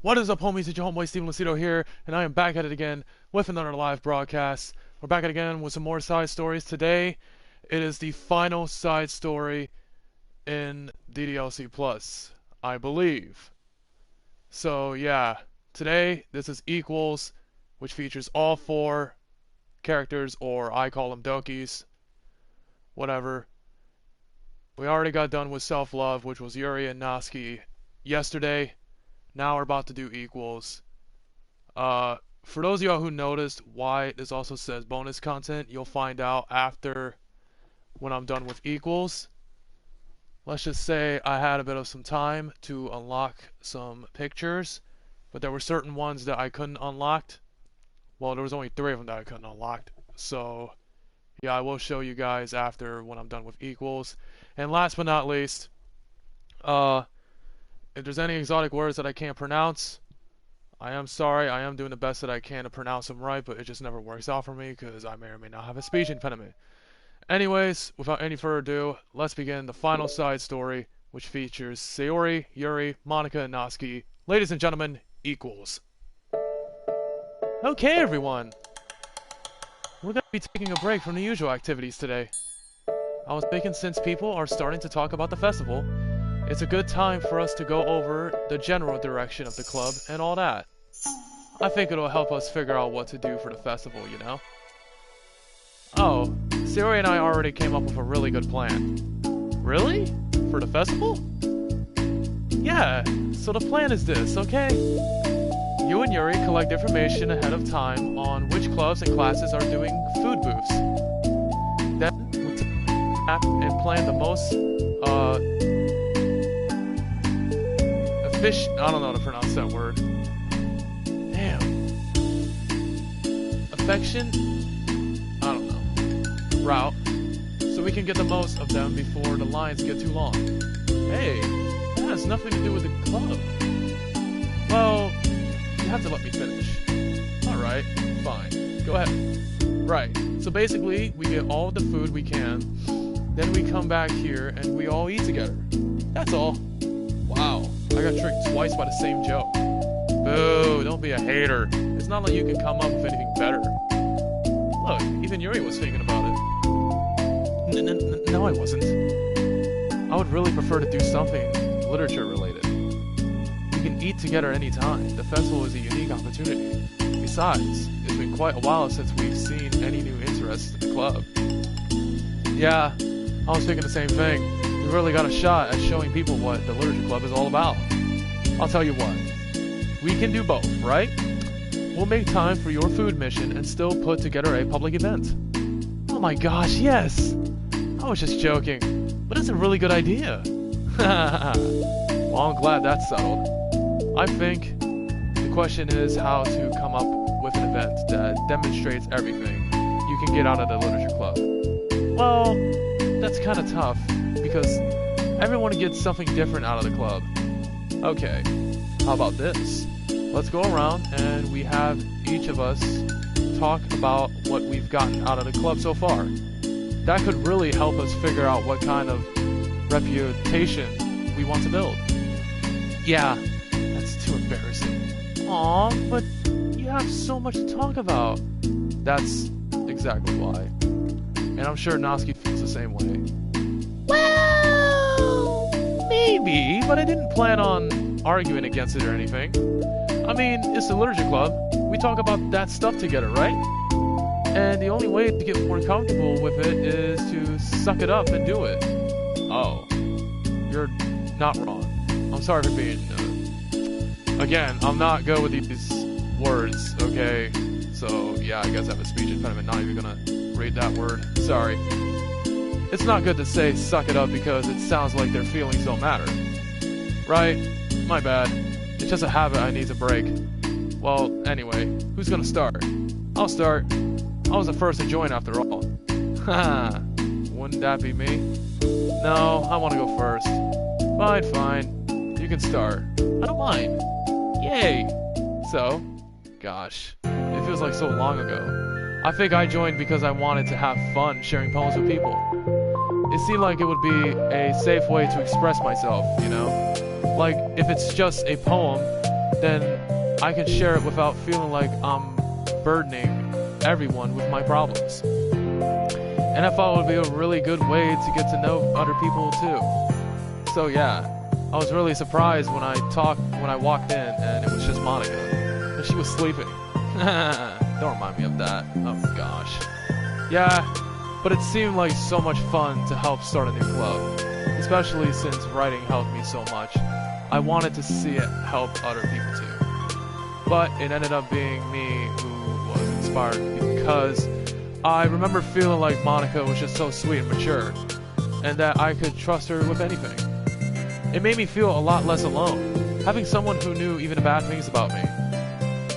What is up, homies? It's your homeboy Steven Lucido here, and I am back at it again with another live broadcast. We're back at it again with some more side stories. Today, it is the final side story in DDLC Plus, I believe. So yeah, today this is Equals, which features all four characters, or I call them Dokis, whatever. We already got done with Self-Love, which was Yuri and Natsuki yesterday. Now we're about to do Equals. For those of y'all who noticed why this also says bonus content, you'll find out after when I'm done with Equals. Let's just say I had a bit of some time to unlock some pictures, but there were certain ones that I couldn't unlock. Well, there was only 3 of them that I couldn't unlock. So, yeah, I will show you guys after when I'm done with Equals. And last but not least, if there's any exotic words that I can't pronounce, I am sorry. I am doing the best that I can to pronounce them right, but it just never works out for me because I may or may not have a speech impediment. Anyways, without any further ado, let's begin the final side story, which features Sayori, Yuri, Monica, and Natsuki. Ladies and gentlemen, Equals. Okay, everyone. We're going to be taking a break from the usual activities today. I was thinking since people are starting to talk about the festival, it's a good time for us to go over the general direction of the club and all that. I think it'll help us figure out what to do for the festival, you know? Oh, Sayori and I already came up with a really good plan. Really? For the festival? Yeah, so the plan is this, okay? You and Yuri collect information ahead of time on which clubs and classes are doing food booths. Then we take a map and plan the most, I don't know how to pronounce that word. Damn. Affection? I don't know. Route. So we can get the most of them before the lines get too long. Hey, that has nothing to do with the club. Well, you have to let me finish. Alright, fine. Go ahead. Right. So basically, we get all the food we can, then we come back here and we all eat together. That's all. Wow. I got tricked twice by the same joke. Boo, don't be a hater. It's not like you can come up with anything better. Look, even Yuri was thinking about it. No, I wasn't. I would really prefer to do something literature related. We can eat together anytime. The festival is a unique opportunity. Besides, it's been quite a while since we've seen any new interests in the club. Yeah, I was thinking the same thing. We really got a shot at showing people what the literature club is all about. I'll tell you what, we can do both, right? We'll make time for your food mission and still put together a public event. Oh my gosh, yes! I was just joking, but it's a really good idea. Well, I'm glad that's settled. I think the question is how to come up with an event that demonstrates everything you can get out of the literature club. Well, that's kind of tough, because everyone gets something different out of the club. Okay, how about this? Let's go around and we have each of us talk about what we've gotten out of the club so far. That could really help us figure out what kind of reputation we want to build. Yeah, that's too embarrassing. Aw, but you have so much to talk about. That's exactly why. And I'm sure Natsuki feels the same way. Well, maybe, but I didn't plan on arguing against it or anything. I mean, it's the literature club. We talk about that stuff together, right? And the only way to get more comfortable with it is to suck it up and do it. Oh, you're not wrong. I'm sorry for being... Again, I'm not good with these words, okay? So, yeah, I guess I have a speech impediment. Not even gonna read that word. Sorry. It's not good to say suck it up because it sounds like their feelings don't matter. Right? My bad. It's just a habit I need to break. Well, anyway, who's gonna start? I'll start. I was the first to join after all. Haha. Wouldn't that be me? No, I want to go first. Fine. You can start. I don't mind. Yay! So, gosh, it feels like so long ago. I think I joined because I wanted to have fun sharing poems with people. It seemed like it would be a safe way to express myself, you know? Like, if it's just a poem, then I can share it without feeling like I'm burdening everyone with my problems. And I thought it would be a really good way to get to know other people too. So yeah, I was really surprised when I walked in and it was just Monica. And she was sleeping. Don't remind me of that. Oh gosh. Yeah, but it seemed like so much fun to help start a new club. Especially since writing helped me so much. I wanted to see it help other people too. But it ended up being me who was inspired because I remember feeling like Monica was just so sweet and mature, and that I could trust her with anything. It made me feel a lot less alone, having someone who knew even the bad things about me.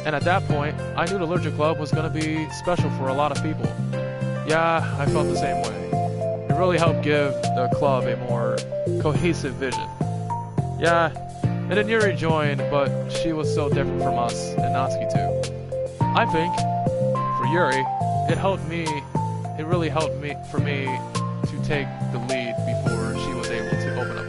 And at that point, I knew the Literature Club was going to be special for a lot of people. Yeah, I felt the same way. It really helped give the club a more cohesive vision. Yeah, and then Yuri joined, but she was so different from us, and Natsuki too. I think, for Yuri, it really helped me to take the lead before she was able to open up.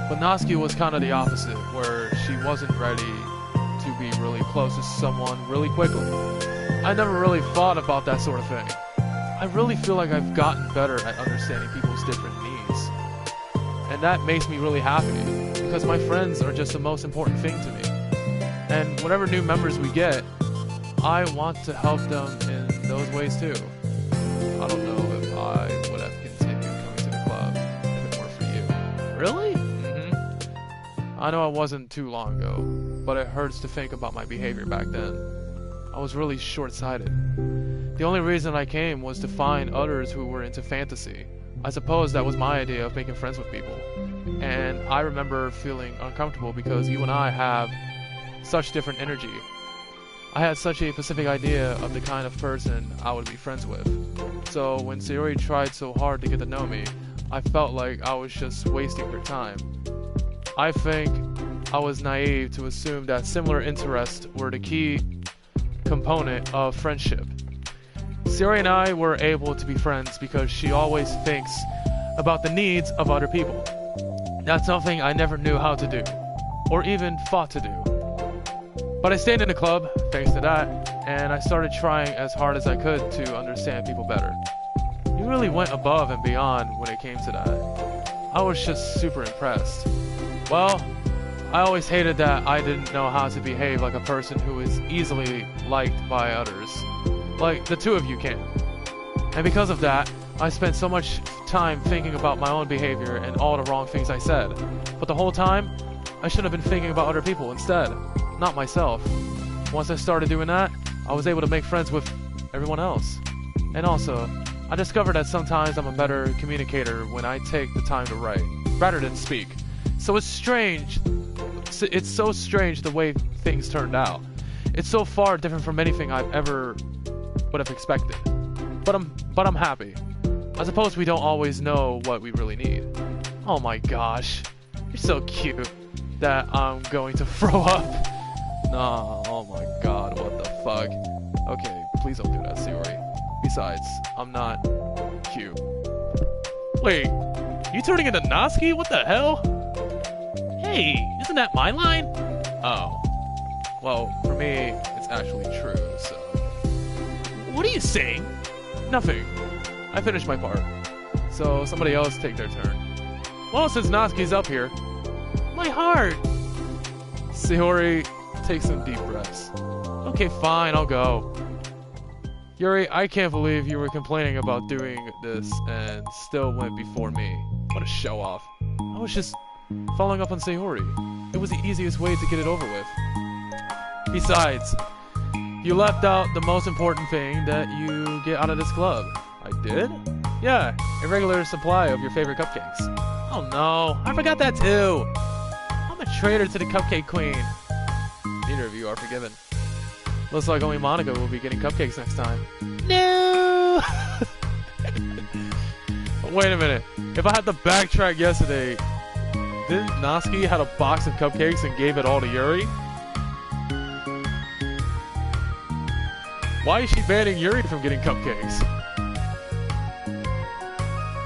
But Natsuki was kind of the opposite, where she wasn't ready to be really close to someone really quickly. I never really thought about that sort of thing. I really feel like I've gotten better at understanding people's different needs. And that makes me really happy, because my friends are just the most important thing to me. And whatever new members we get, I want to help them in those ways too. I don't know if I would have continued coming to the club if it weren't for you. Really? Mm-hmm. I know it wasn't too long ago, but it hurts to think about my behavior back then. I was really short-sighted. The only reason I came was to find others who were into fantasy. I suppose that was my idea of making friends with people. And I remember feeling uncomfortable because you and I have such different energy. I had such a specific idea of the kind of person I would be friends with. So when Sayori tried so hard to get to know me, I felt like I was just wasting her time. I think I was naive to assume that similar interests were the key component of friendship. Sayori and I were able to be friends because she always thinks about the needs of other people. That's something I never knew how to do, or even thought to do. But I stayed in the club, thanks to that, and I started trying as hard as I could to understand people better. You really went above and beyond when it came to that. I was just super impressed. Well, I always hated that I didn't know how to behave like a person who is easily liked by others. Like the two of you can. And because of that, I spent so much time thinking about my own behavior and all the wrong things I said. But the whole time, I should have been thinking about other people instead, not myself. Once I started doing that, I was able to make friends with everyone else. And also, I discovered that sometimes I'm a better communicator when I take the time to write, rather than speak. So it's strange. It's so strange the way things turned out. It's so far different from anything I've ever would have expected. But I'm happy. I suppose we don't always know what we really need. Oh my gosh. You're so cute that I'm going to throw up. No, oh my god, what the fuck. Okay, please don't do that, Sayori. Besides, I'm not cute. Wait, you turning into Natsuki? What the hell? Hey, isn't that my line? Oh. Well, for me, it's actually true, so... What are you saying? Nothing. I finished my part. So somebody else take their turn. Well, since Natsuki's up here... My heart! Sayori takes some deep breaths. Okay, fine, I'll go. Yuri, I can't believe you were complaining about doing this and still went before me. What a show-off. I was just following up on Sayori. It was the easiest way to get it over with. Besides, you left out the most important thing that you get out of this club. I did? Yeah, a regular supply of your favorite cupcakes. Oh no, I forgot that too. I'm a traitor to the Cupcake Queen. Neither of you are forgiven. Looks like only Monica will be getting cupcakes next time. No! Wait a minute. If I had to backtrack yesterday, didn't Natsuki had a box of cupcakes and gave it all to Yuri? Why is she banning Yuri from getting cupcakes?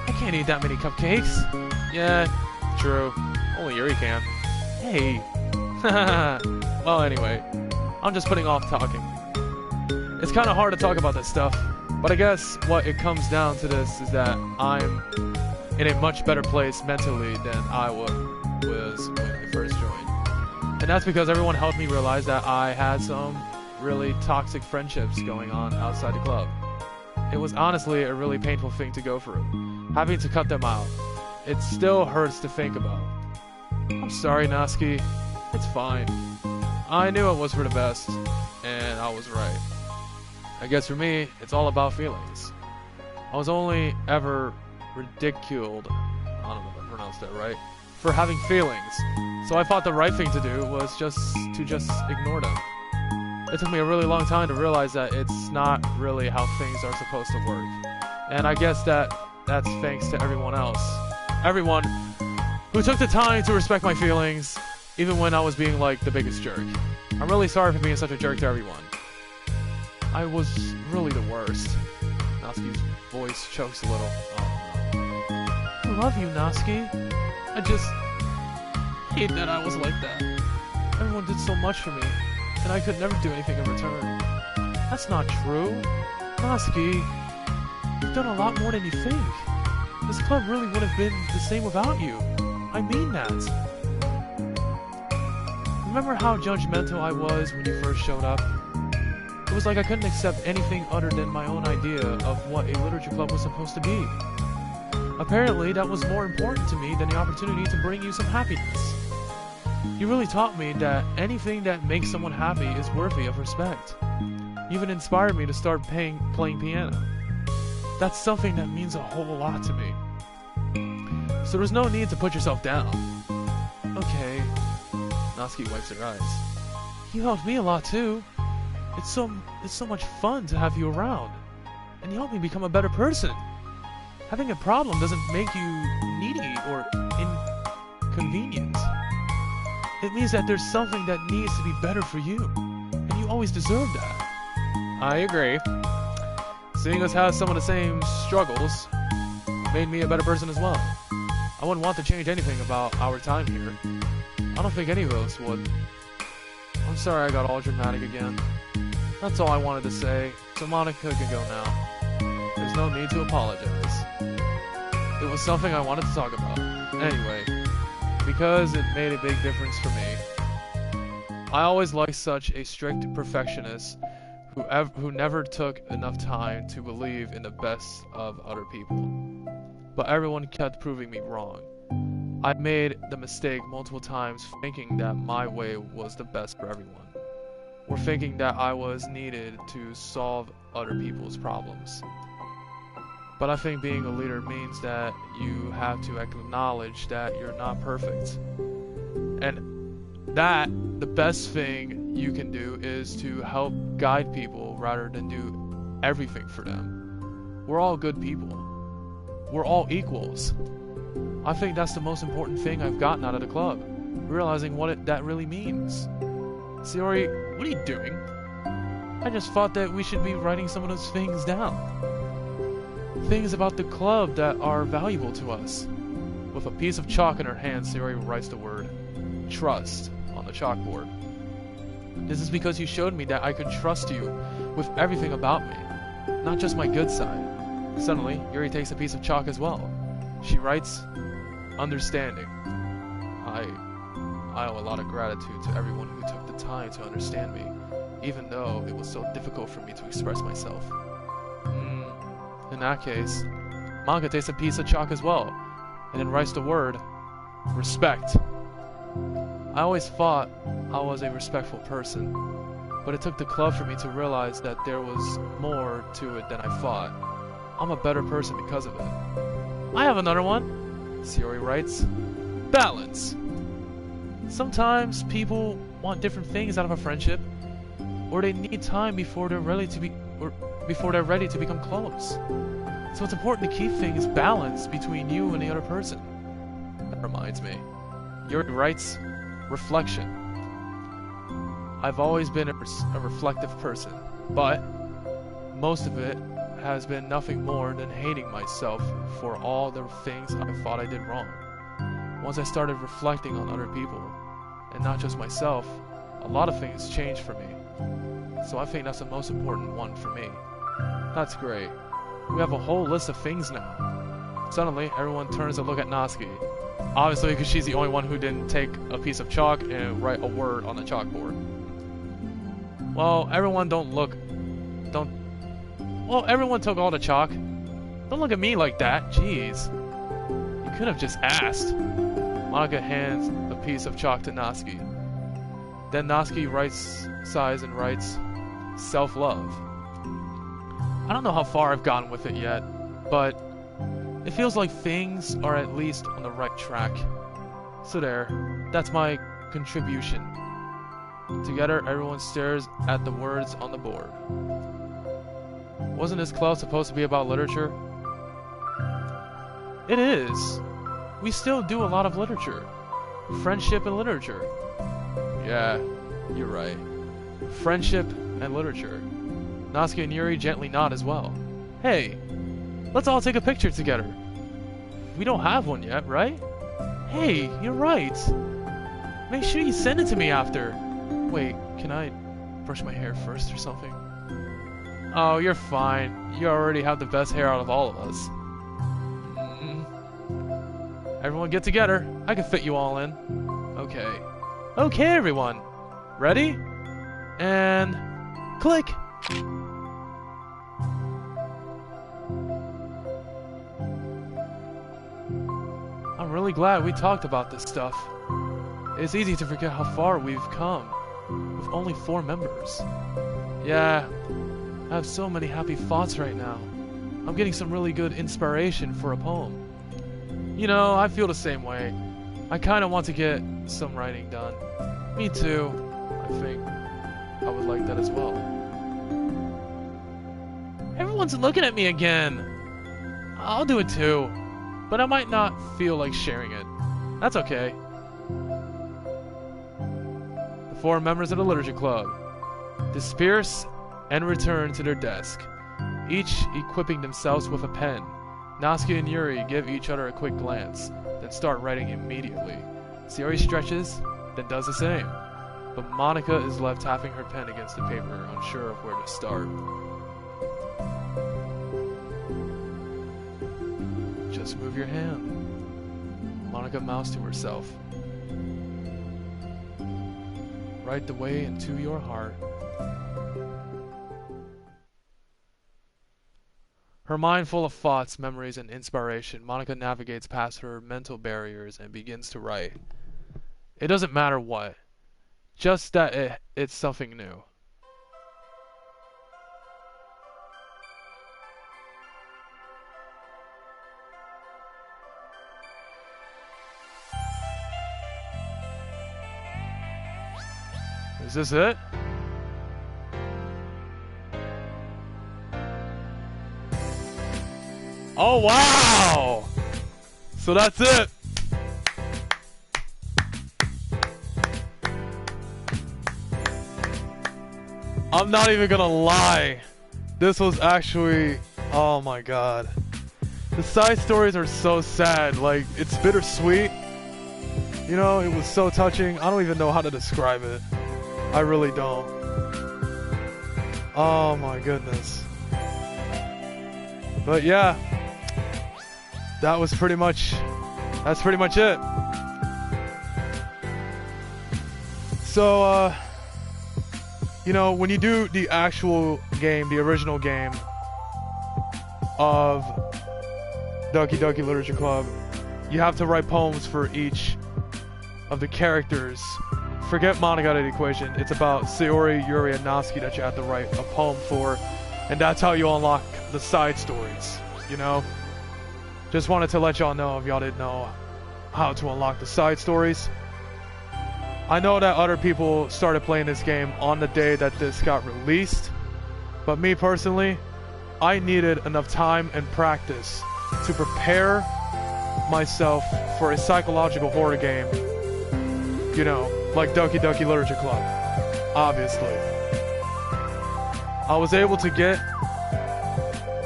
I can't eat that many cupcakes. Yeah, true. Only Yuri can. Hey, Well, anyway, I'm just putting off talking. It's kind of hard to talk about this stuff, but I guess what it comes down to this is that I'm in a much better place mentally than I was when I first joined. And that's because everyone helped me realize that I had some really toxic friendships going on outside the club. It was honestly a really painful thing to go through, having to cut them out. It still hurts to think about. I'm sorry, Natsuki. It's fine. I knew it was for the best, and I was right. I guess for me, it's all about feelings. I was only ever ridiculed, I don't know if I pronounced that right, for having feelings. So I thought the right thing to do was just ignore them. It took me a really long time to realize that it's not really how things are supposed to work. And I guess that's thanks to everyone else. Everyone who took the time to respect my feelings, even when I was being like the biggest jerk. I'm really sorry for being such a jerk to everyone. I was really the worst. Natsuki's voice chokes a little. I love you, Natsuki. I just hate that I was like that. Everyone did so much for me, and I could never do anything in return. That's not true. Natsuki, you've done a lot more than you think. This club really would have been the same without you. I mean that. Remember how judgmental I was when you first showed up? It was like I couldn't accept anything other than my own idea of what a literature club was supposed to be. Apparently, that was more important to me than the opportunity to bring you some happiness. You really taught me that anything that makes someone happy is worthy of respect. You even inspired me to start playing piano. That's something that means a whole lot to me. So there's no need to put yourself down. Okay. Natsuki wipes her eyes. You helped me a lot too. It's so much fun to have you around. And you helped me become a better person. Having a problem doesn't make you needy or inconvenient. It means that there's something that needs to be better for you. And you always deserve that. I agree. Seeing us have some of the same struggles made me a better person as well. I wouldn't want to change anything about our time here. I don't think any of us would. I'm sorry I got all dramatic again. That's all I wanted to say, so Monica can go now. There's no need to apologize. It was something I wanted to talk about. Anyway, because it made a big difference for me. I always liked such a strict perfectionist who never took enough time to believe in the best of other people. But everyone kept proving me wrong. I made the mistake multiple times thinking that my way was the best for everyone. Or thinking that I was needed to solve other people's problems. But I think being a leader means that you have to acknowledge that you're not perfect. And that the best thing you can do is to help guide people rather than do everything for them. We're all good people. We're all equals. I think that's the most important thing I've gotten out of the club. Realizing what that really means. Sayori, what are you doing? I just thought that we should be writing some of those things down. Things about the club that are valuable to us. With a piece of chalk in her hand, Sayori writes the word trust on the chalkboard. This is because you showed me that I could trust you with everything about me, not just my good side. Suddenly, Yuri takes a piece of chalk as well. She writes, understanding. I owe a lot of gratitude to everyone who took the time to understand me, even though it was so difficult for me to express myself. In that case, Manga takes a piece of chalk as well, and then writes the word, respect. I always thought I was a respectful person, but it took the club for me to realize that there was more to it than I thought. I'm a better person because of it. I have another one, Sayori writes, balance. Sometimes people want different things out of a friendship, or they need time before they're ready to become close. So it's important to keep things balanced between you and the other person. That reminds me. Yuri writes, reflection. I've always been a reflective person, but most of it has been nothing more than hating myself for all the things I thought I did wrong. Once I started reflecting on other people, and not just myself, a lot of things changed for me. So I think that's the most important one for me. That's great. We have a whole list of things now. Suddenly, everyone turns to look at Natsuki. Obviously, because she's the only one who didn't take a piece of chalk and write a word on the chalkboard. Well, everyone everyone took all the chalk. Don't look at me like that, jeez. You could have just asked. Monika hands a piece of chalk to Natsuki. Then Natsuki sighs and writes, self-love. I don't know how far I've gotten with it yet, but it feels like things are at least on the right track. So there, that's my contribution. Together, everyone stares at the words on the board. Wasn't this club supposed to be about literature? It is. We still do a lot of literature. Friendship and literature. Yeah, you're right. Friendship and literature. Natsuki and Yuri gently nod as well. Hey, let's all take a picture together. We don't have one yet, right? Hey, you're right. Make sure you send it to me after. Wait, can I brush my hair first or something? Oh, you're fine. You already have the best hair out of all of us. Everyone get together. I can fit you all in. Okay. Okay, everyone. Ready? And click. I'm really glad we talked about this stuff. It's easy to forget how far we've come with only 4 members. Yeah, I have so many happy thoughts right now. I'm getting some really good inspiration for a poem. You know, I feel the same way. I kind of want to get some writing done. Me too. I think I would like that as well. Everyone's looking at me again. I'll do it too, but I might not feel like sharing it. That's okay. The 4 members of the Literature Club disperse and return to their desk, each equipping themselves with a pen. Natsuki and Yuri give each other a quick glance, then start writing immediately. Sayori stretches, then does the same. But Monika is left tapping her pen against the paper, unsure of where to start. Just move your hand. Monika mouths to herself. Write the way into your heart. Her mind full of thoughts, memories, and inspiration, Monika navigates past her mental barriers and begins to write. It doesn't matter what, just that it's something new. Is this it? Oh wow! So that's it. I'm not even gonna lie. This was actually, oh my god. The side stories are so sad. Like, it's bittersweet. You know, it was so touching. I don't even know how to describe it. I really don't. Oh my goodness. But yeah. That's pretty much it. So, you know, when you do the actual game, the original game of Doki Doki Literature Club, you have to write poems for each of the characters. Forget Monogatari equation. It's about Sayori, Yuri, and Natsuki that you have to write a poem for, and that's how you unlock the side stories, you know? Just wanted to let y'all know if y'all didn't know how to unlock the side stories. I know that other people started playing this game on the day that this got released, but me personally, I needed enough time and practice to prepare myself for a psychological horror game, you know, like Doki Doki Literature Club, obviously. I was able to get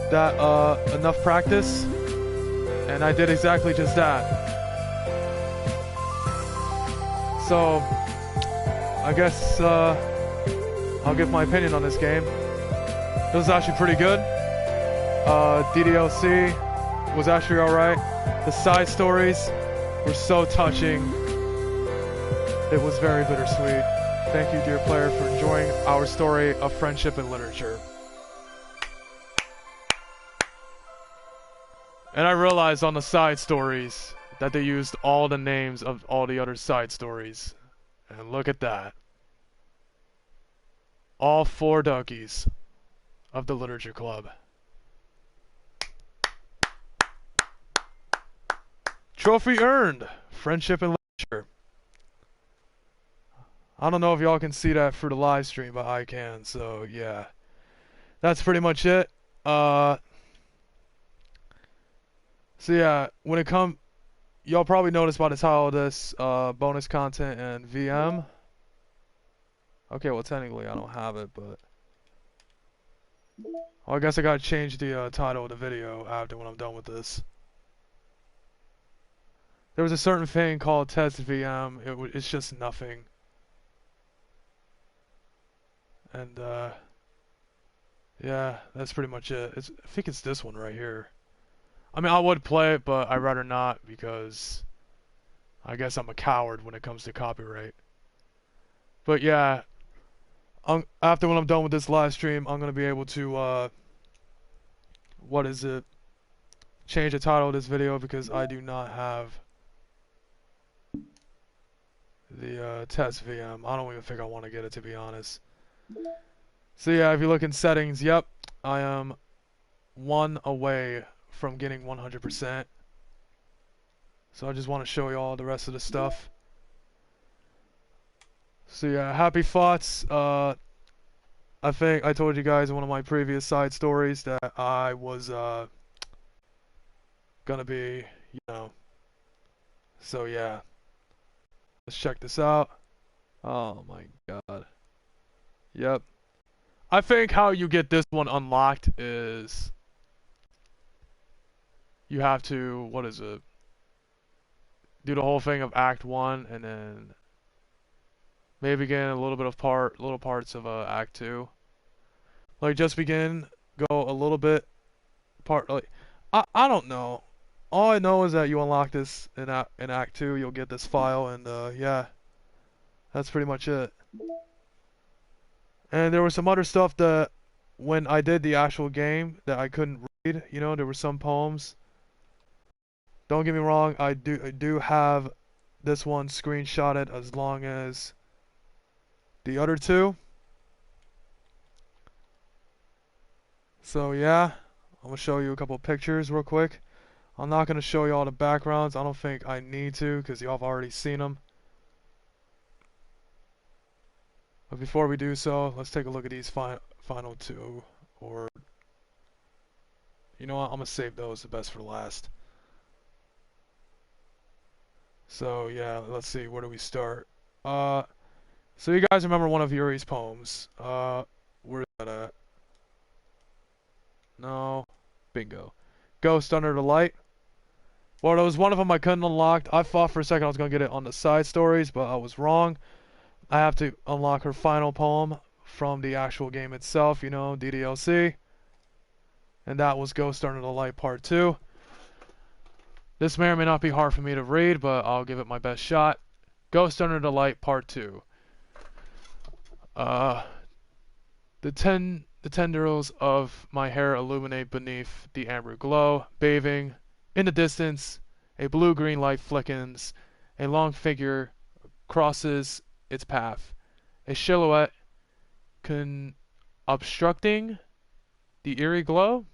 that enough practice, and I did exactly just that. So, I guess I'll give my opinion on this game. It was actually pretty good. DDLC was actually alright. The side stories were so touching. It was very bittersweet. Thank you, dear player, for enjoying our story of friendship and literature. And I realized on the side stories that they used all the names of all the other side stories. And look at that. All 4 donkeys of the Literature Club. Trophy earned. Friendship and literature. I don't know if y'all can see that through the live stream, but I can, so yeah. That's pretty much it. So yeah, when it comes, y'all probably noticed by the title of this, bonus content and VM. Okay, well technically I don't have it, but well, I guess I gotta change the title of the video after when I'm done with this. There was a certain thing called test VM. It's just nothing. And yeah, that's pretty much it. I think it's this one right here. I mean, I would play it, but I'd rather not because I guess I'm a coward when it comes to copyright. But yeah, after when I'm done with this live stream, I'm gonna be able to change the title of this video because I do not have the test VM. I don't even think I want to get it, to be honest. So yeah, if you look in settings, yep, I am 1 away from getting 100%. So I just want to show you all the rest of the stuff. So yeah, happy thoughts. I think I told you guys in one of my previous side stories that I was gonna be, you know. So yeah, let's check this out. Oh my god. Yep. I think how you get this one unlocked is you have to, what is it? Do the whole thing of Act 1 and then maybe get a little bit of little parts of Act 2. Like just begin, go a little bit like I don't know. All I know is that you unlock this in Act 2, you'll get this file, and yeah, that's pretty much it. And there was some other stuff that when I did the actual game that I couldn't read. You know, there were some poems. Don't get me wrong, I do have this one screenshotted as long as the other 2. So yeah, I'm gonna show you a couple pictures real quick. I'm not gonna show you all the backgrounds. I don't think I need to because y'all have already seen them. But before we do so, let's take a look at these final 2. Or, you know what, I'm gonna save those the best for last. So yeah, let's see, where do we start? So you guys remember one of Yuri's poems. Where's that at? No. Bingo. Ghost Under the Light. Well, there was one of them I couldn't unlock. I thought for a second I was gonna get it on the side stories, but I was wrong. I have to unlock her final poem from the actual game itself, you know, DDLC. And that was Ghost Under the Light Part 2. This may or may not be hard for me to read, but I'll give it my best shot. Ghost Under the Light Part 2. The tendrils of my hair illuminate beneath the amber glow, bathing. In the distance, a blue-green light flickens. A long figure crosses its path. A silhouette obstructing the eerie glow.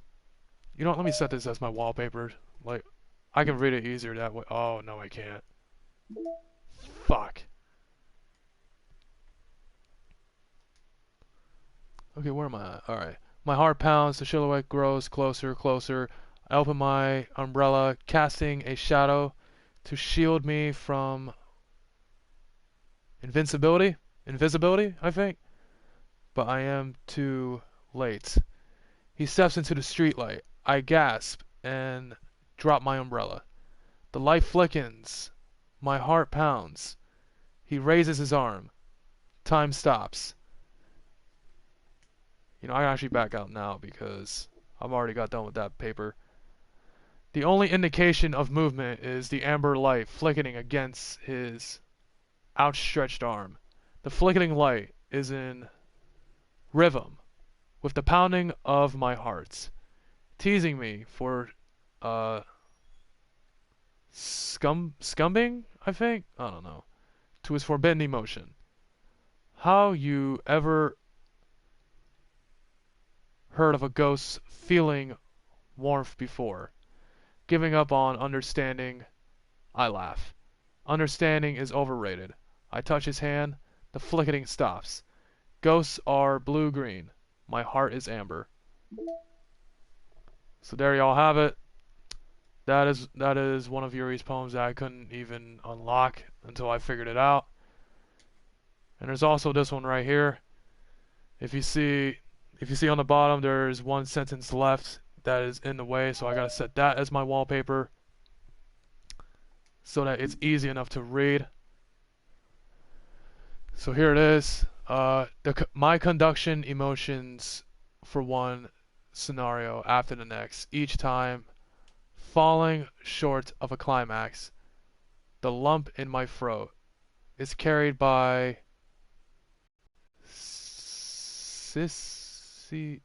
You know what, let me set this as my wallpaper. Like, I can read it easier that way. Oh, no, I can't. Fuck. Okay, where am I at? Alright. My heart pounds, the silhouette grows closer, closer. I open my umbrella, casting a shadow to shield me from invisibility, I think. But I am too late. He steps into the streetlight. I gasp and drop my umbrella. The light flickens. My heart pounds. He raises his arm. Time stops. You know, I can actually back out now because I've already got done with that paper. The only indication of movement is the amber light flickering against his outstretched arm. The flickering light is in rhythm with the pounding of my heart, teasing me for scumbing, I think? I don't know. To his forbidden emotion. How you ever heard of a ghost feeling warmth before? Giving up on understanding, I laugh. Understanding is overrated. I touch his hand, the flickering stops. Ghosts are blue-green. My heart is amber. So there y'all have it. That is one of Yuri's poems that I couldn't even unlock until I figured it out. And there's also this one right here. If you see on the bottom, there's one sentence left that is in the way, so I gotta set that as my wallpaper so that it's easy enough to read. So here it is. My conduction emotions for one scenario after the next, each time falling short of a climax. The lump in my throat is carried by sissy.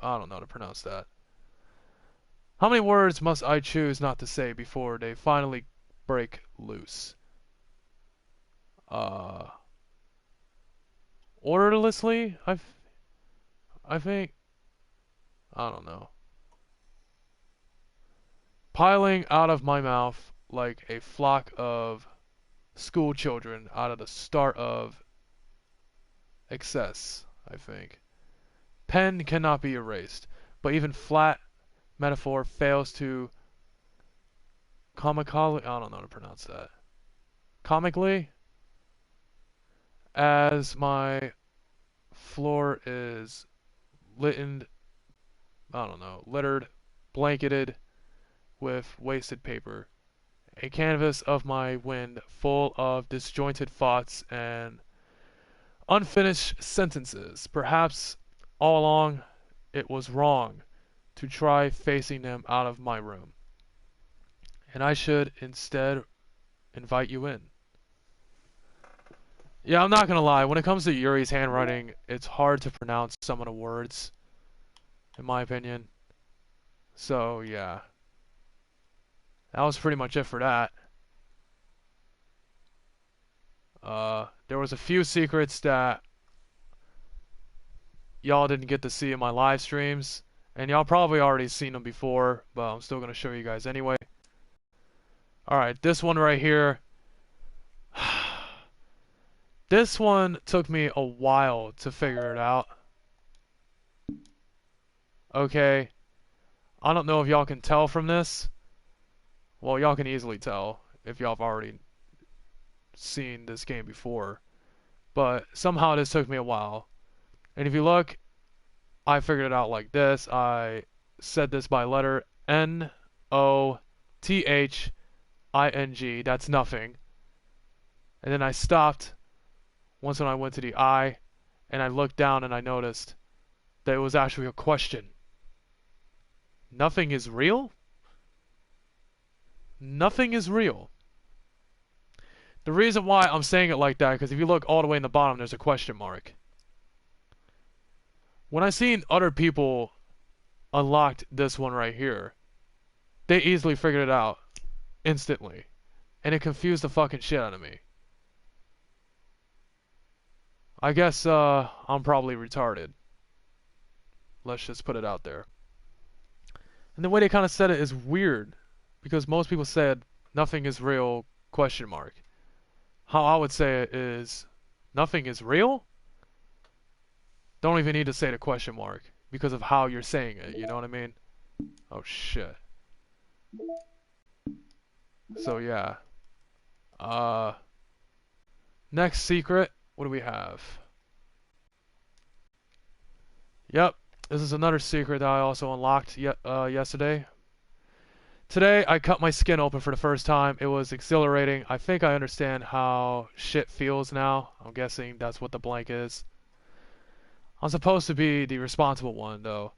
I don't know how to pronounce that. How many words must I choose not to say before they finally break loose? Orderlessly? I think. I don't know. Piling out of my mouth like a flock of school children out of the start of excess, I think. Pen cannot be erased, but even flat metaphor fails to comically, I don't know how to pronounce that. Comically, as my floor is littered, blanketed with wasted paper. A canvas of my wind full of disjointed thoughts and unfinished sentences. Perhaps all along it was wrong to try facing them out of my room. And I should instead invite you in. Yeah, I'm not gonna lie, when it comes to Yuri's handwriting, it's hard to pronounce some of the words, in my opinion. So, yeah. That was pretty much it for that. There was a few secrets that y'all didn't get to see in my live streams, and y'all probably already seen them before, but I'm still gonna show you guys anyway. Alright, this one right here. This one took me a while to figure it out. Okay. I don't know if y'all can tell from this. Well, y'all can easily tell if y'all have already seen this game before. But somehow this took me a while. And if you look, I figured it out like this. I said this by letter N-O-T-H-I-N-G. That's nothing. And then I stopped once when I went to the I, and I looked down and I noticed that it was actually a question. Nothing is real? Nothing is real. The reason why I'm saying it like that, because if you look all the way in the bottom, there's a question mark. When I seen other people unlocked this one right here, they easily figured it out instantly. And it confused the fucking shit out of me. I guess I'm probably retarded. Let's just put it out there. And the way they kind of said it is weird, because most people said nothing is real question mark. How I would say it is nothing is real? Don't even need to say the question mark because of how you're saying it, you know what I mean? Oh shit. So yeah. Next secret, what do we have? Yep, this is another secret that I also unlocked yesterday. Today, I cut my skin open for the first time. It was exhilarating. I think I understand how shit feels now. I'm guessing that's what the blank is. I'm supposed to be the responsible one, though,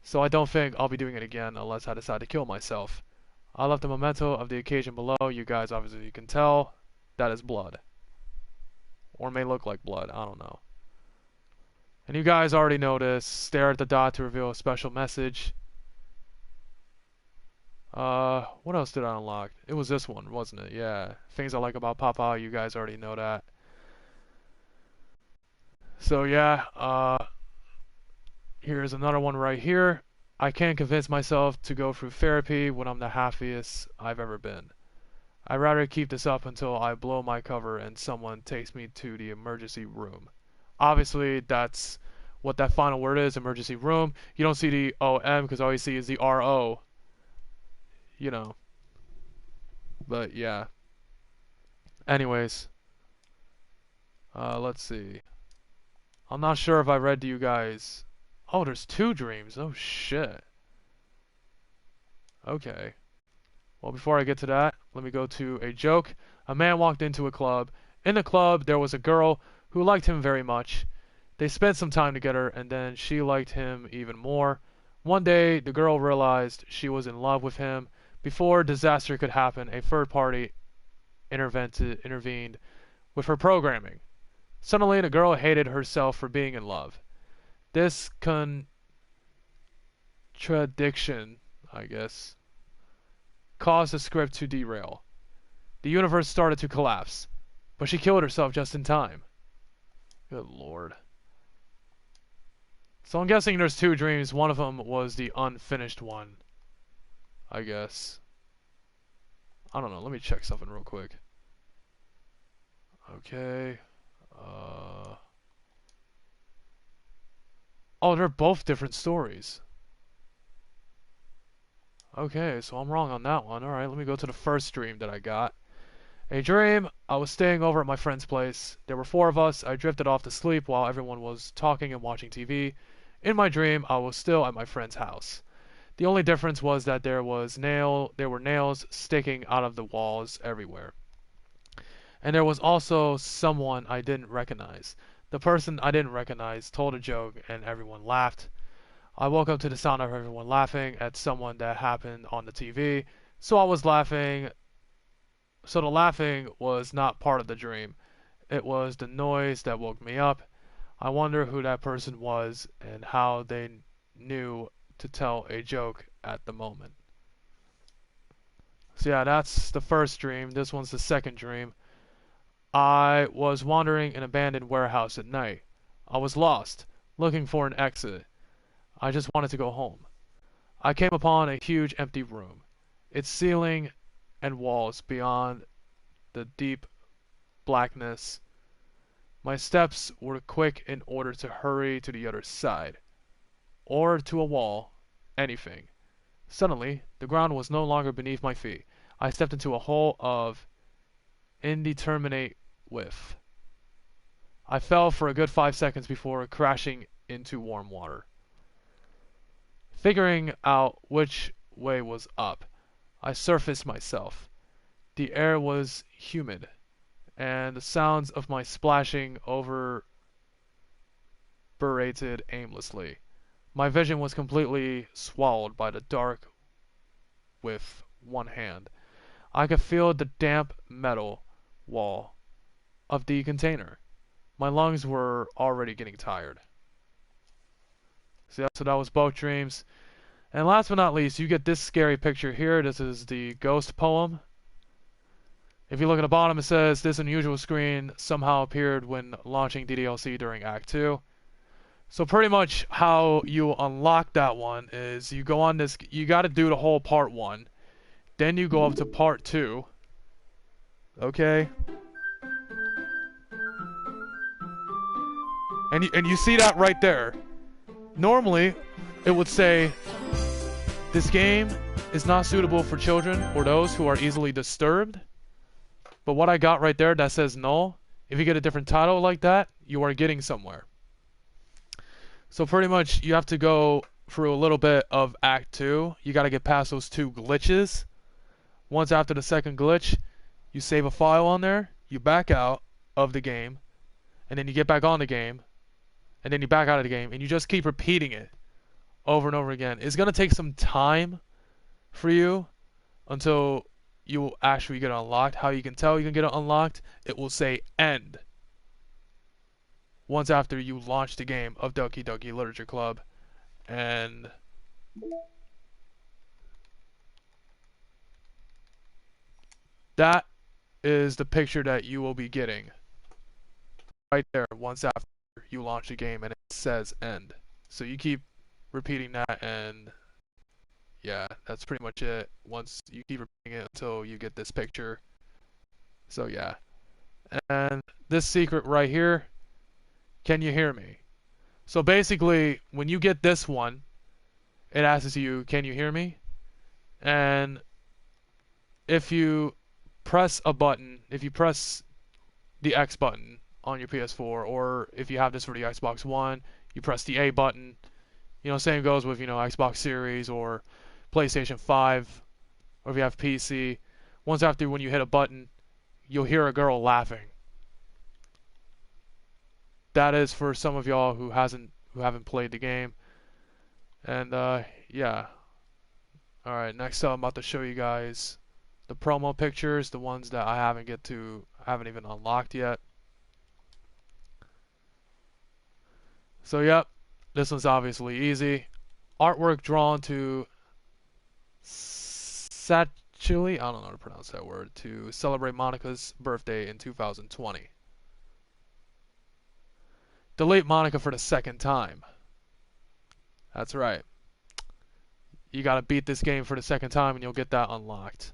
so I don't think I'll be doing it again unless I decide to kill myself. I left a memento of the occasion below. You guys obviously can tell that is blood. Or may look like blood. I don't know. And you guys already noticed. Stare at the dot to reveal a special message. What else did I unlock? It was this one, wasn't it? Yeah. Things I like about Papa, you guys already know that. So yeah, here's another one right here. I can't convince myself to go through therapy when I'm the happiest I've ever been. I'd rather keep this up until I blow my cover and someone takes me to the emergency room. Obviously, that's what that final word is, emergency room. You don't see the OM because all you see is the RO. You know. But yeah. Anyways. Let's see. I'm not sure if I read to you guys. Oh, there's 2 dreams. Oh, shit. Okay. Well, before I get to that, let me go to a joke. A man walked into a club. In the club, there was a girl who liked him very much. They spent some time together, and then she liked him even more. One day, the girl realized she was in love with him. Before disaster could happen, a third party intervened with her programming. Suddenly, the girl hated herself for being in love. This contradiction, I guess, caused the script to derail. The universe started to collapse, but she killed herself just in time. Good lord. So I'm guessing there's 2 dreams. One of them was the unfinished one, I guess. I don't know. Let me check something real quick. Okay. Oh, they're both different stories. Okay, so I'm wrong on that one. Alright, let me go to the first dream that I got. A dream, I was staying over at my friend's place. There were 4 of us. I drifted off to sleep while everyone was talking and watching TV. In my dream, I was still at my friend's house. The only difference was that there were nails sticking out of the walls everywhere. And there was also someone I didn't recognize. The person I didn't recognize told a joke and everyone laughed. I woke up to the sound of everyone laughing at someone that happened on the TV, so I was laughing. So the laughing was not part of the dream. It was the noise that woke me up. I wonder who that person was and how they knew to tell a joke at the moment. So yeah, that's the first dream. This one's the second dream. I was wandering an abandoned warehouse at night. I was lost, looking for an exit. I just wanted to go home. I came upon a huge empty room. Its ceiling and walls beyond the deep blackness. My steps were quick in order to hurry to the other side. Or to a wall. Anything. Suddenly, the ground was no longer beneath my feet. I stepped into a hole of indeterminate width. I fell for a good 5 seconds before crashing into warm water. Figuring out which way was up, I surfaced myself. The air was humid, and the sounds of my splashing reverberated aimlessly. My vision was completely swallowed by the dark with one hand. I could feel the damp metal wall of the container. My lungs were already getting tired. So that was both dreams. And last but not least, you get this scary picture here. This is the ghost poem. If you look at the bottom, it says, this unusual screen somehow appeared when launching DDLC during Act 2. So pretty much how you unlock that one is you go on this, you got to do the whole part 1. Then you go up to part 2. Okay? And you see that right there. Normally, it would say, this game is not suitable for children or those who are easily disturbed. But what I got right there that says no, if you get a different title like that, you are getting somewhere. So pretty much you have to go through a little bit of Act 2. You got to get past those 2 glitches. Once after the second glitch, you save a file on there, you back out of the game, and then you get back on the game, and then you back out of the game, and you just keep repeating it over and over again. It's going to take some time for you until you actually get it unlocked. How you can tell you can get it unlocked, it will say end once after you launch the game of Doki Doki Literature Club. And that is the picture that you will be getting right there once after you launch the game and it says end. So you keep repeating that, and yeah, that's pretty much it. Once you keep repeating it until you get this picture. So yeah. And this secret right here, can you hear me? So basically, when you get this one, it asks you, can you hear me? And if you press a button, if you press the X button on your PS4, or if you have this for the Xbox One, you press the A button. You know, same goes with, you know, Xbox Series or PlayStation 5, or if you have PC. Once after, when you hit a button, you'll hear a girl laughing. That is for some of y'all who haven't played the game. And yeah. All right, next up I'm about to show you guys the promo pictures, the ones that I haven't even unlocked yet. So yep, this one's obviously easy. Artwork drawn to Satchuli, I don't know how to pronounce that word, to celebrate Monica's birthday in 2020. Delete Monica for the second time. That's right. You gotta beat this game for the second time and you'll get that unlocked.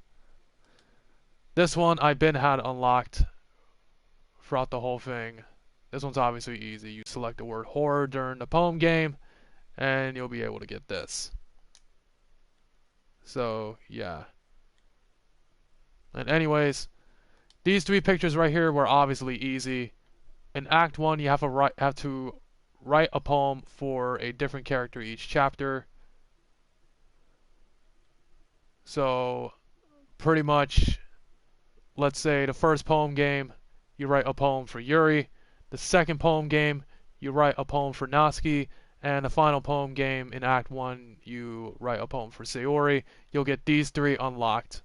This one I've been had unlocked throughout the whole thing. This one's obviously easy. You select the word horror during the poem game and you'll be able to get this. So yeah. And anyways, these three pictures right here were obviously easy. In Act 1, you have to write a poem for a different character each chapter. So, pretty much, let's say the first poem game, you write a poem for Yuri. The second poem game, you write a poem for Natsuki. And the final poem game in Act 1, you write a poem for Sayori. You'll get these three unlocked.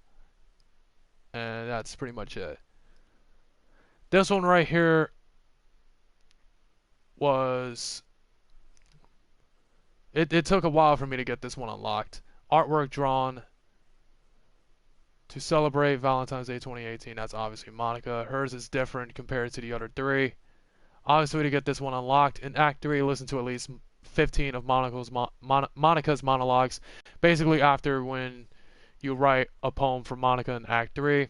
And that's pretty much it. This one right here was... It took a while for me to get this one unlocked. Artwork drawn to celebrate Valentine's Day 2018. That's obviously Monica. Hers is different compared to the other three. Obviously, to get this one unlocked, in Act 3, listen to at least 15 of Monica's monologues. Basically, after when you write a poem for Monica in Act 3,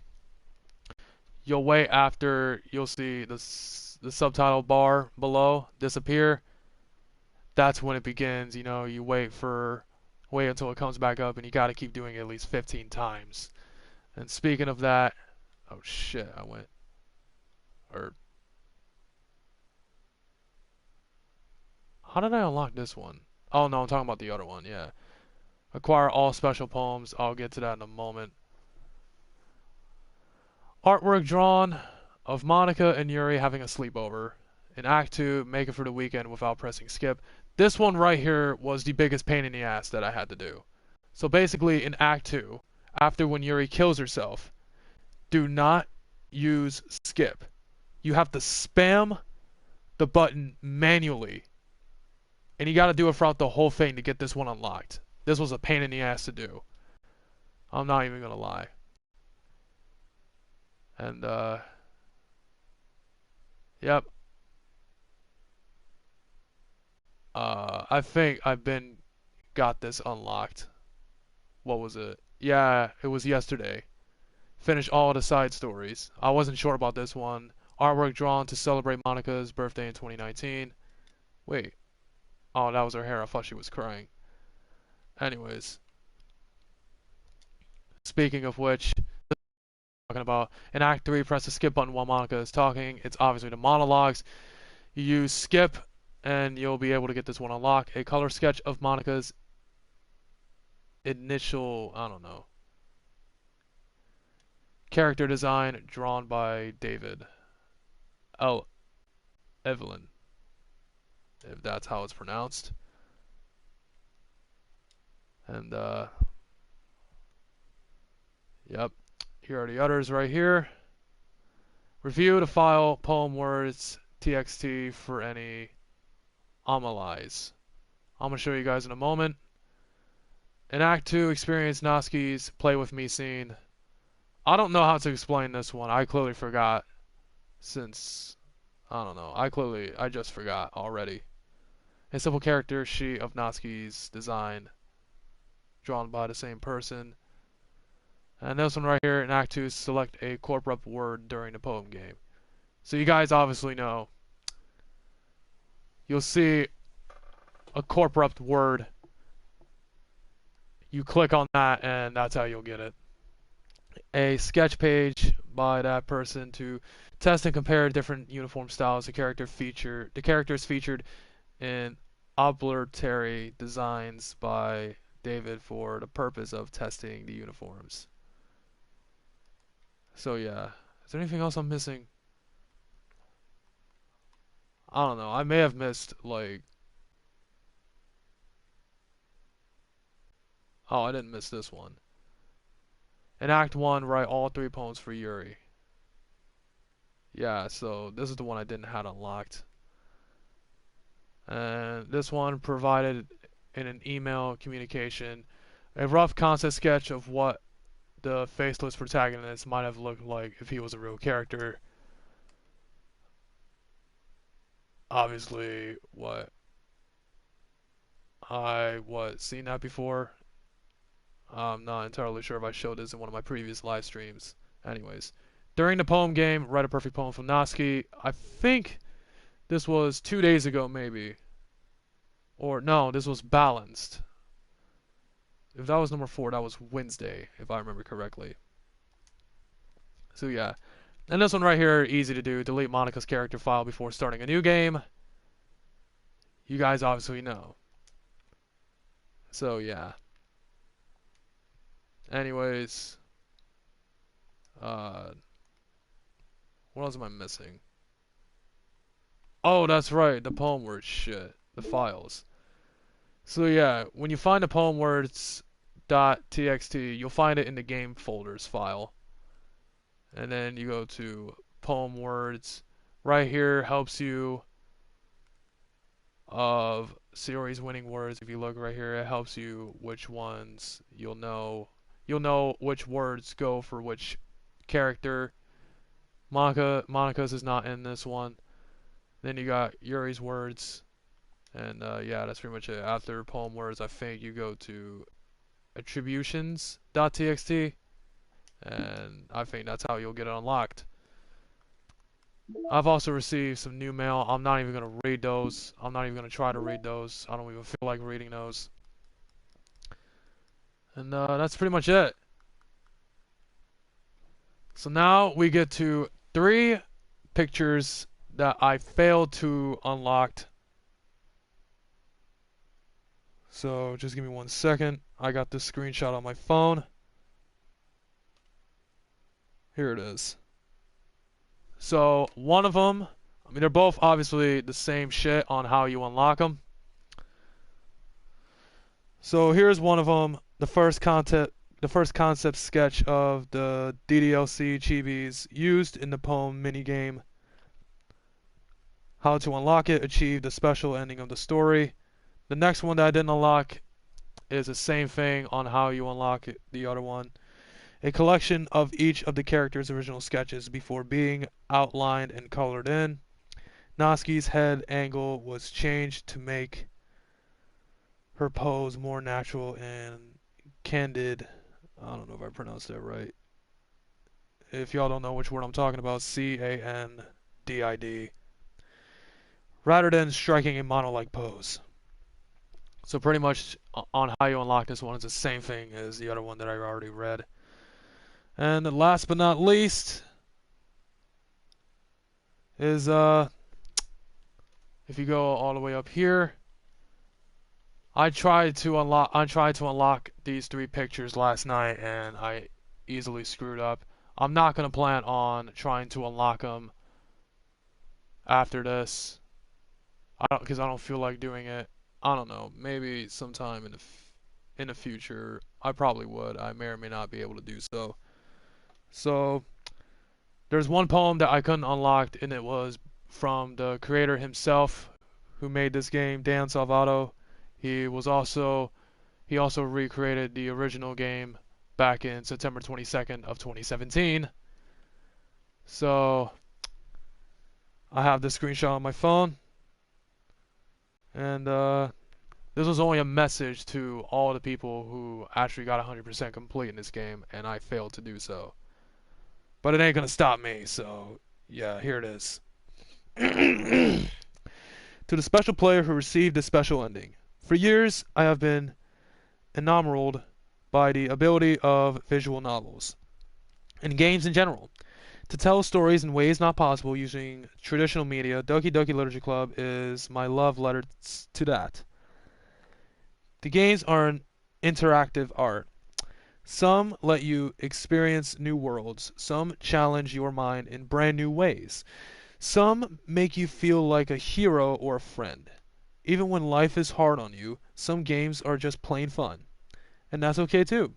you'll wait after you'll see the subtitle bar below disappear. That's when it begins. You know, you wait until it comes back up, and you got to keep doing it at least 15 times. And speaking of that, oh shit, how did I unlock this one? Oh no, I'm talking about the other one, yeah. Acquire all special poems, I'll get to that in a moment. Artwork drawn of Monica and Yuri having a sleepover. In Act 2, make it for the weekend without pressing skip. This one right here was the biggest pain in the ass that I had to do. So basically, in Act 2, after when Yuri kills herself, do not use skip. You have to spam the button manually. And you gotta do it throughout the whole thing to get this one unlocked. This was a pain in the ass to do. I'm not even gonna lie. And, yep. I think got this unlocked. What was it? Yeah, it was yesterday. Finished all the side stories. I wasn't sure about this one. Artwork drawn to celebrate Monica's birthday in 2019. Wait. Oh, that was her hair. I thought she was crying. Anyways. Speaking of which, talking about in Act 3, press the skip button while Monica is talking. It's obviously the monologues. You use skip, and you'll be able to get this one unlocked. A color sketch of Monica's initial, I don't know. Character design drawn by David L. Evelyn, if that's how it's pronounced. And yep, here are the others right here. Review the file poem words txt for any anomalies. I'm gonna show you guys in a moment. In Act 2, experience Noski's play with me scene. I don't know how to explain this one. I clearly forgot. Since I don't know, I just forgot already. A simple character sheet of Noski's design, drawn by the same person. And this one right here in Act 2, select a corrupt word during the poem game. So you guys obviously know. You'll see a corrupt word. You click on that and that's how you'll get it. A sketch page by that person to test and compare different uniform styles. The characters featured in obligatory designs by David for the purpose of testing the uniforms. So yeah, is there anything else I'm missing? I don't know. I may have missed like. Oh, I didn't miss this one. In Act 1, write all 3 poems for Yuri. Yeah, so this is the one I didn't have unlocked. And this one provided in an email communication a rough concept sketch of what the faceless protagonist might have looked like if he was a real character. Obviously, seen that before. I'm not entirely sure if I showed this in one of my previous live streams. Anyways, during the poem game, write a perfect poem from Noski. I think this was 2 days ago, maybe. Or no, this was balanced. If that was number 4, that was Wednesday, if I remember correctly. So yeah. And this one right here, easy to do. Delete Monica's character file before starting a new game. You guys obviously know. So yeah. Anyways. What else am I missing? Oh, that's right. The poem words shit. The files. So yeah, when you find the poem words .txt, you'll find it in the game folders file. And then you go to poem words. Right here helps you of series winning words. If you look right here, it helps you which ones you'll know which words go for which character. Monica's is not in this one. Then you got Yuri's words. And yeah, that's pretty much it. After poem words, I think you go to attributions.txt. And I think that's how you'll get it unlocked. I've also received some new mail. I'm not even going to read those. I'm not even going to try to read those. I don't even feel like reading those. And that's pretty much it. So now we get to 3 pictures that I failed to unlock. So just give me 1 second. I got this screenshot on my phone. Here it is. So one of them, I mean, they're both obviously the same shit on how you unlock them. So here's one of them, the first concept sketch of the DDLC chibis used in the poem minigame. How to unlock it, achieve the special ending of the story. The next one that I didn't unlock is the same thing on how you unlock it, the other one. A collection of each of the characters' original sketches before being outlined and colored in. Noski's head angle was changed to make her pose more natural and candid. I don't know if I pronounced that right. If y'all don't know which word I'm talking about, C-A-N-D-I-D. Rather than striking a model-like pose. So pretty much on how you unlock this one is the same thing as the other one that I already read. And last but not least is if you go all the way up here, I tried to unlock these 3 pictures last night and I easily screwed up. I'm not gonna plan on trying to unlock them after this. Because I don't feel like doing it. I don't know. Maybe sometime in the future, I probably would. I may or may not be able to do so. So there's one poem that I couldn't unlock, and it was from the creator himself, who made this game, Dan Salvato. He also recreated the original game back in September 22nd of 2017. So I have this screenshot on my phone, and this was only a message to all the people who actually got 100% complete in this game, and I failed to do so. But it ain't gonna stop me, so yeah, here it is. To the special player who received a special ending. For years, I have been enamored by the ability of visual novels, and games in general, to tell stories in ways not possible using traditional media. Doki Doki Literature Club is my love letter to that. The games are an interactive art. Some let you experience new worlds. Some challenge your mind in brand new ways. Some make you feel like a hero or a friend. Even when life is hard on you, some games are just plain fun. And that's okay too.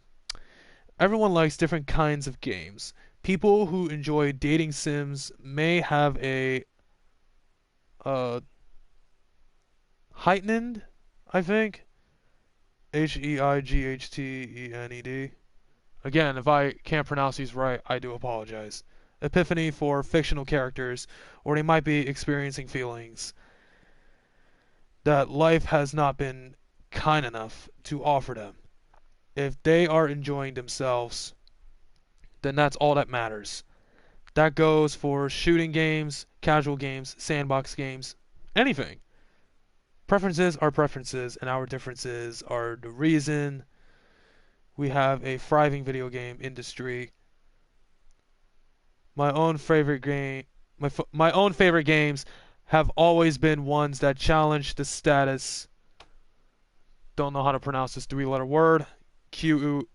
Everyone likes different kinds of games. People who enjoy dating sims may have a heightened, I think, Heighthened. Again, if I can't pronounce these right, I do apologize. Epiphany for fictional characters, or they might be experiencing feelings that life has not been kind enough to offer them. If they are enjoying themselves, then that's all that matters. That goes for shooting games, casual games, sandbox games, anything. Preferences are preferences, and our differences are the reason we have a thriving video game industry. My own favorite games have always been ones that challenge the status. Don't know how to pronounce this three-letter word. Q-U-O.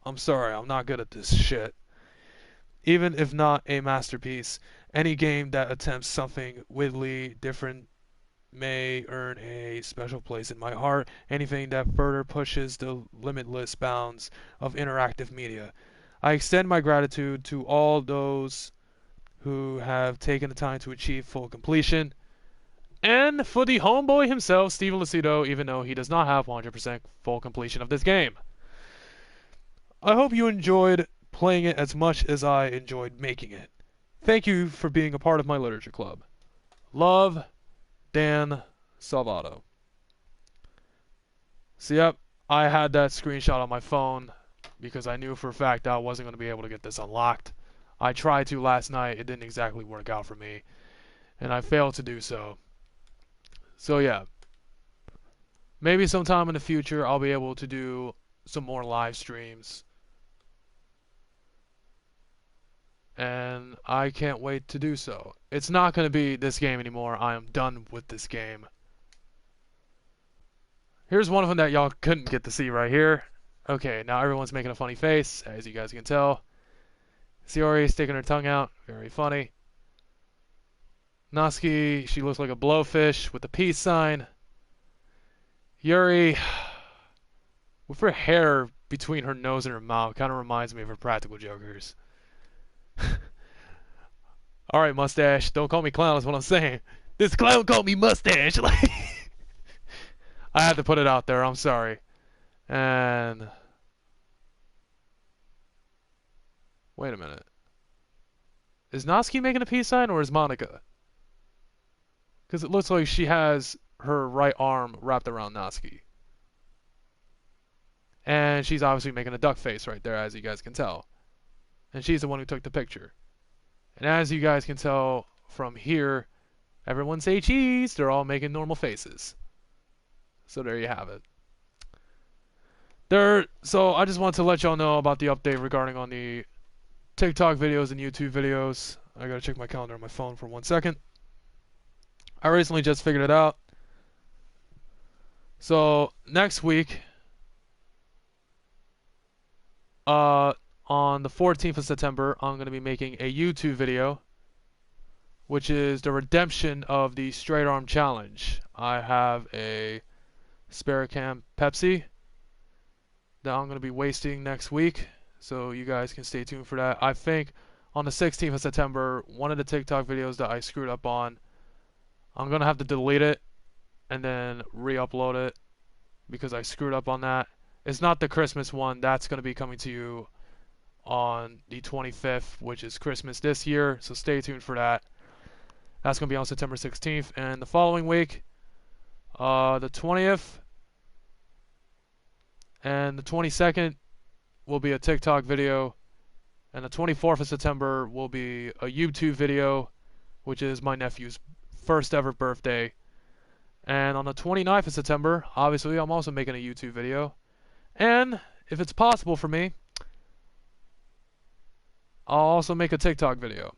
I'm sorry, I'm not good at this shit. Even if not a masterpiece, any game that attempts something wildly different may earn a special place in my heart. Anything that further pushes the limitless bounds of interactive media. I extend my gratitude to all those who have taken the time to achieve full completion. And for the homeboy himself, Steven Lucido, even though he does not have 100% full completion of this game. I hope you enjoyed playing it as much as I enjoyed making it. Thank you for being a part of my literature club. Love, Dan Salvato. So yep, I had that screenshot on my phone because I knew for a fact I wasn't going to be able to get this unlocked. I tried to last night, it didn't exactly work out for me, and I failed to do so. So yeah, maybe sometime in the future I'll be able to do some more live streams. And I can't wait to do so. It's not going to be this game anymore. I am done with this game. Here's one of them that y'all couldn't get to see right here. Okay, now everyone's making a funny face, as you guys can tell. Sayori sticking her tongue out. Very funny. Natsuki, she looks like a blowfish with a peace sign. Yuri, with her hair between her nose and her mouth, kind of reminds me of her Practical Jokers. Alright, mustache. Don't call me clown, is what I'm saying. This clown called me mustache. Like, I had to put it out there. I'm sorry. And wait a minute. Is Natsuki making a peace sign, or is Monica? Because it looks like she has her right arm wrapped around Natsuki. And she's obviously making a duck face right there, as you guys can tell. And she's the one who took the picture. And as you guys can tell from here, everyone say cheese. They're all making normal faces. So there you have it. So I just want to let y'all know about the update regarding on the TikTok videos and YouTube videos. I gotta check my calendar on my phone for 1 second. I recently just figured it out. So next week, on on the 14th of September, I'm going to be making a YouTube video, which is the redemption of the straight arm challenge. I have a spare can Pepsi that I'm going to be wasting next week, so you guys can stay tuned for that. I think on the 16th of September, one of the TikTok videos that I screwed up on, I'm going to have to delete it and then re-upload it because I screwed up on that. It's not the Christmas one. That's going to be coming to you on the 25th, which is Christmas this year, so stay tuned for that. That's going to be on September 16th. And the following week, the 20th and the 22nd will be a TikTok video. And the 24th of September will be a YouTube video, which is my nephew's first ever birthday. And on the 29th of September, obviously, I'm also making a YouTube video. And if it's possible for me, I'll also make a TikTok video.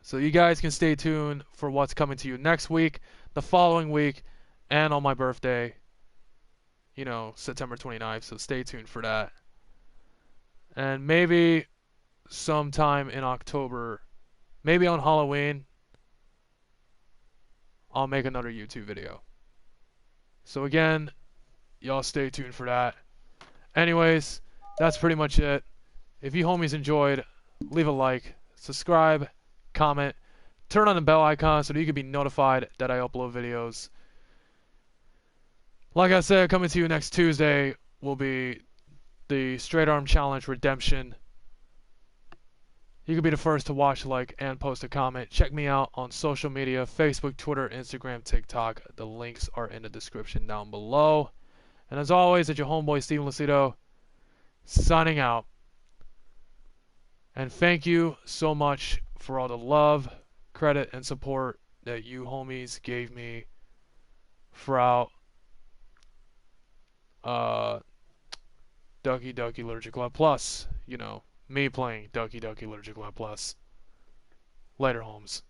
So you guys can stay tuned for what's coming to you next week, the following week, and on my birthday, you know, September 29th. So stay tuned for that. And maybe sometime in October, maybe on Halloween, I'll make another YouTube video. So again, y'all stay tuned for that. Anyways, that's pretty much it. If you homies enjoyed, leave a like, subscribe, comment, turn on the bell icon so that you can be notified that I upload videos. Like I said, coming to you next Tuesday will be the Straight Arm Challenge Redemption. You can be the first to watch, like, and post a comment. Check me out on social media, Facebook, Twitter, Instagram, TikTok. The links are in the description down below. And as always, it's your homeboy, Steven Lucido, signing out. And thank you so much for all the love, credit, and support that you homies gave me throughout Ducky Ducky Literature Club Plus. You know, me playing Ducky Ducky Literature Club Plus. Later, Holmes.